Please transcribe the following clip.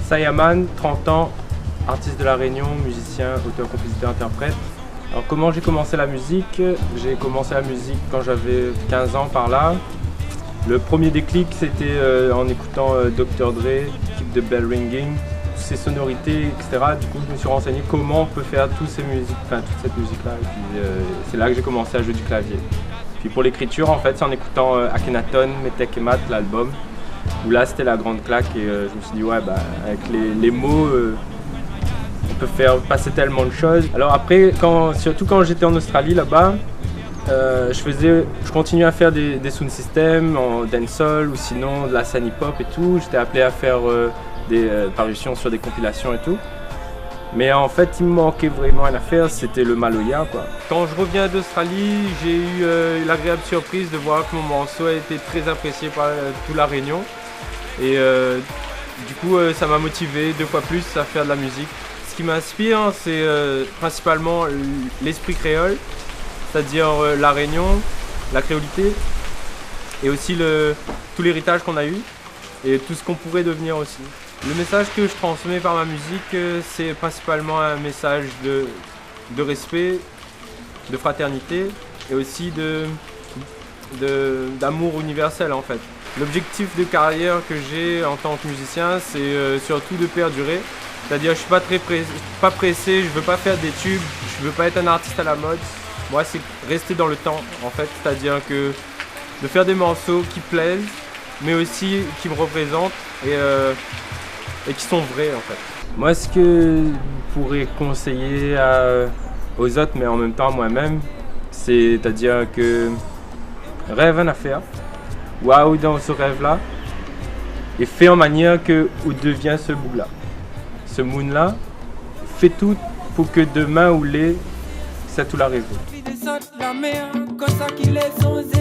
Sayaman, 30 ans, artiste de La Réunion, musicien, auteur, compositeur, interprète. Alors comment j'ai commencé la musique? J'ai commencé la musique quand j'avais 15 ans par là. Le premier déclic c'était en écoutant Dr. Dre, type de bell ringing, ses sonorités, etc. Du coup je me suis renseigné comment on peut faire toutes cette musique là. Et puis c'est là que j'ai commencé à jouer du clavier. Puis pour l'écriture en fait c'est en écoutant Akhenaton, Metek et Mat, l'album. Où là c'était la grande claque et je me suis dit ouais bah avec les mots on peut faire passer tellement de choses. Alors après surtout quand j'étais en Australie là-bas je continuais à faire des sound systems en dancehall ou sinon de la scène hip hop et tout. J'étais appelé à faire des parutions sur des compilations et tout. Mais en fait il me manquait vraiment une affaire, c'était le Maloya quoi. Quand je reviens d'Australie, j'ai eu l'agréable surprise de voir que mon morceau a été très apprécié par toute la Réunion. Et du coup ça m'a motivé 2 fois plus à faire de la musique. Ce qui m'inspire c'est principalement l'esprit créole, c'est-à-dire la Réunion, la créolité et aussi tout l'héritage qu'on a eu et tout ce qu'on pourrait devenir aussi. Le message que je transmets par ma musique, c'est principalement un message de respect, de fraternité et aussi d'amour universel en fait. L'objectif de carrière que j'ai en tant que musicien, c'est surtout de perdurer. C'est-à-dire je suis pas pressé, je veux pas faire des tubes, je veux pas être un artiste à la mode. Moi c'est rester dans le temps en fait, c'est-à-dire que de faire des morceaux qui plaisent, mais aussi qui me représentent et qui sont vrais en fait. Moi ce que je pourrais conseiller aux autres, mais en même temps à moi-même, c'est-à-dire que rêve une affaire, waouh dans ce rêve-là, et fais en manière que où devient ce bout-là. Ce moon-là, fais tout pour que demain ou les, ça tout la raison. La mer, comme ça qu'il est son zézé.